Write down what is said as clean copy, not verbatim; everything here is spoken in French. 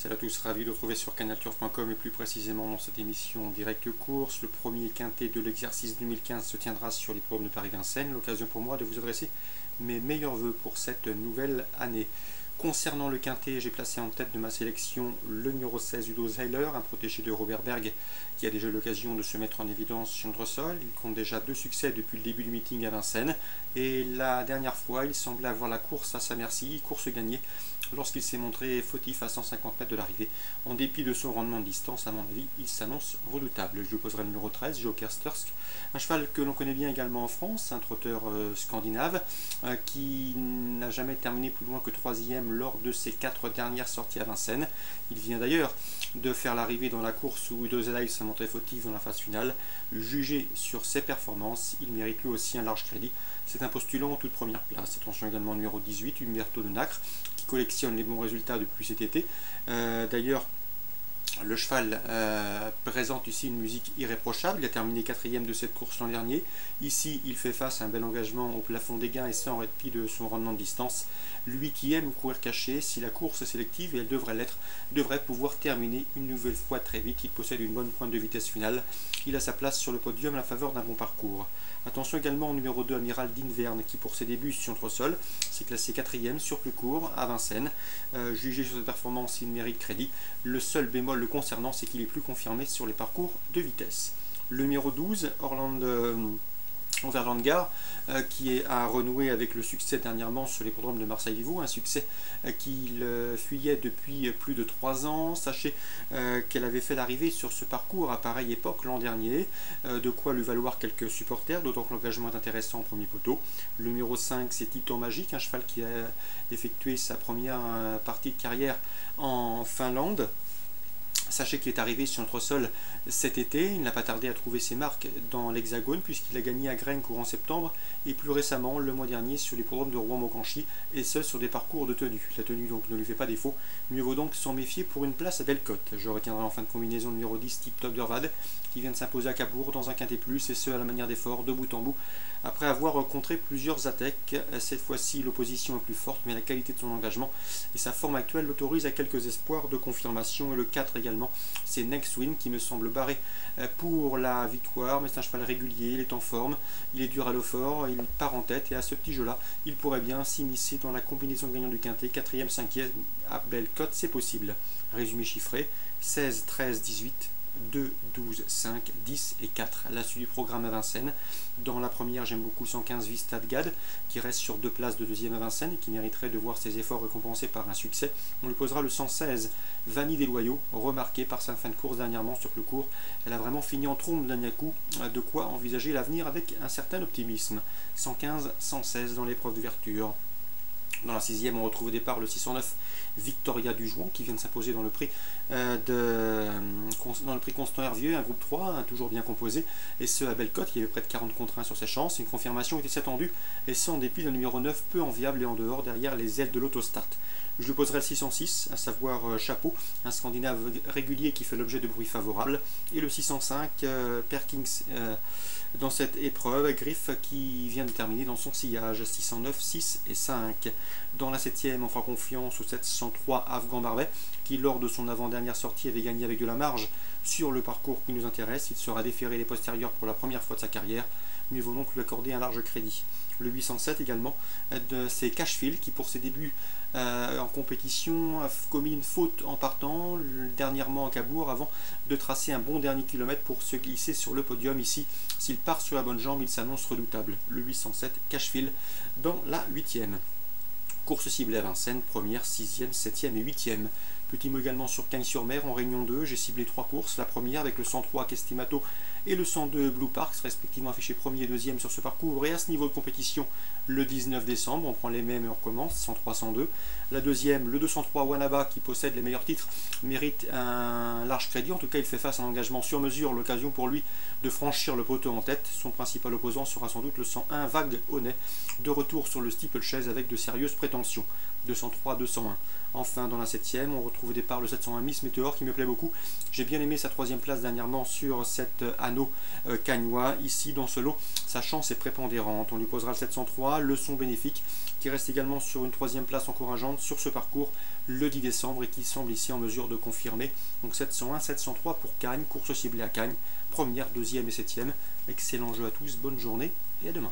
Salut à tous, ravi de vous retrouver sur canalturf.com et plus précisément dans cette émission Direct Course. Le premier quintet de l'exercice 2015 se tiendra sur l'hippodrome de Paris-Vincennes. L'occasion pour moi de vous adresser mes meilleurs voeux pour cette nouvelle année. Concernant le quintet, j'ai placé en tête de ma sélection le numéro 16 Udo Zeiler, un protégé de Robert Berg qui a déjà eu l'occasion de se mettre en évidence sur notre sol. Il compte déjà 2 succès depuis le début du meeting à Vincennes et la dernière fois il semblait avoir la course à sa merci, course gagnée lorsqu'il s'est montré fautif à 150 mètres de l'arrivée. En dépit de son rendement de distance, à mon avis, il s'annonce redoutable. Je lui poserai le numéro 13, Joker Stursk, un cheval que l'on connaît bien également en France, un trotteur scandinave qui n'a jamais terminé plus loin que 3e lors de ses 4 dernières sorties à Vincennes. Il vient d'ailleurs de faire l'arrivée dans la course où Udo Zeiler s'est montré fautif dans la phase finale. Jugé sur ses performances, il mérite lui aussi un large crédit. C'est un postulant en toute première place. Attention également au numéro 18, Humberto de Nacre, qui collectionne les bons résultats depuis cet été. D'ailleurs, le cheval présente ici une musique irréprochable. Il a terminé 4e de cette course l'an dernier. Ici, il fait face à un bel engagement au plafond des gains et sans répit de son rendement de distance. Lui qui aime courir caché, si la course est sélective, et elle devrait l'être, devrait pouvoir terminer une nouvelle fois très vite. Il possède une bonne pointe de vitesse finale. Il a sa place sur le podium à la faveur d'un bon parcours. Attention également au numéro 2, Amiral d'Inverne, qui pour ses débuts sur notre sol s'est classé 4e sur plus court à Vincennes. Jugé sur sa performance, il mérite crédit. Le seul bémol le concernant, c'est qu'il est plus confirmé sur les parcours de vitesse. Le numéro 12, Overlandgar, qui a renoué avec le succès dernièrement sur l'hippodrome de Marseille-Vaux, un succès qu'il fuyait depuis plus de 3 ans. Sachez qu'elle avait fait l'arrivée sur ce parcours à pareille époque l'an dernier, de quoi lui valoir quelques supporters, d'autant que l'engagement est intéressant au premier poteau. Le numéro 5, c'est Titan Magique, un cheval qui a effectué sa première partie de carrière en Finlande. Sachez qu'il est arrivé sur notre sol cet été, il n'a pas tardé à trouver ses marques dans l'Hexagone puisqu'il a gagné à Graines courant septembre et plus récemment le mois dernier sur l'hippodrome de Rouen-Montcanchy et ce sur des parcours de tenue. La tenue donc ne lui fait pas défaut, mieux vaut donc s'en méfier pour une place à Bellecote. Je retiendrai en fin de combinaison le numéro 10 Tip Top d'Urvad qui vient de s'imposer à Cabourg dans un quintet plus et ce à la manière d'effort de bout en bout après avoir contré plusieurs attaques. Cette fois-ci l'opposition est plus forte mais la qualité de son engagement et sa forme actuelle l'autorise à quelques espoirs de confirmation. Et le 4 également, c'est Next Win qui me semble barré pour la victoire, mais c'est un cheval régulier, il est en forme, il est dur à l'eau fort, il part en tête et à ce petit jeu là il pourrait bien s'immiscer dans la combinaison gagnante du quintet. 4e, 5e à Bellecote, c'est possible. Résumé chiffré 16, 13, 18 2, 12, 5, 10 et 4. La suite du programme à Vincennes. Dans la première, j'aime beaucoup 115 Vista de Gade, qui reste sur 2 places de 2e à Vincennes et qui mériterait de voir ses efforts récompensés par un succès. On lui posera le 116 Vanille des Loyaux, remarqué par sa fin de course dernièrement sur le court. Elle a vraiment fini en trombe d'un coup, de quoi envisager l'avenir avec un certain optimisme. 115, 116 dans l'épreuve d'ouverture. Dans la 6e, on retrouve au départ le 609 Victoria du Jouan qui vient de s'imposer dans le prix Constant Hervieux, un groupe 3, toujours bien composé, et ce à Bellecote. Il y avait près de 40 contre 1 sur ses chances. Une confirmation était attendue, et ce en dépit d'un numéro 9 peu enviable et en dehors derrière les ailes de l'autostart. Je lui poserai le 606, à savoir Chapeau, un Scandinave régulier qui fait l'objet de bruits favorables, et le 605 Perkins dans cette épreuve, Griff qui vient de terminer dans son sillage. 609, 6 et 5. Dans la 7e, on fera confiance au 703 Afghan Barbet qui lors de son avant-dernière sortie avait gagné avec de la marge sur le parcours qui nous intéresse. Il sera déféré les postérieurs pour la première fois de sa carrière. Mieux vaut donc lui accorder un large crédit. Le 807 également, c'est Cashfield qui pour ses débuts en compétition a commis une faute en partant dernièrement à Cabourg avant de tracer un bon dernier kilomètre pour se glisser sur le podium. Ici, s'il part sur la bonne jambe, il s'annonce redoutable. Le 807 Cashfield dans la 8e. Course ciblée à Vincennes, première, 6e, 7e et 8e. Petit mot également sur Cagnes-sur-Mer en Réunion 2, j'ai ciblé 3 courses. La première avec le 103 Kestimato et le 102 Blue Parks, respectivement affichés 1er et 2e sur ce parcours. Et à ce niveau de compétition, le 19 décembre, on prend les mêmes et on recommence, 103, 102. La deuxième, le 203 Wanaba, qui possède les meilleurs titres, mérite un large crédit. En tout cas, il fait face à un engagement sur mesure, l'occasion pour lui de franchir le poteau en tête. Son principal opposant sera sans doute le 101 Vague Honnet, de retour sur le steeplechase avec de sérieuses prétentions. 203, 201. Enfin, dans la 7e, on retrouve au départ le 701 Miss Météor qui me plaît beaucoup. J'ai bien aimé sa 3e place dernièrement sur cet anneau cagnois. Ici, dans ce lot, sa chance est prépondérante. On lui posera le 703, leçon bénéfique, qui reste également sur une 3e place encourageante sur ce parcours le 10 décembre et qui semble ici en mesure de confirmer. Donc 701, 703 pour Cagnes, course ciblée à Cagnes, première, deuxième et septième. Excellent jeu à tous, bonne journée et à demain.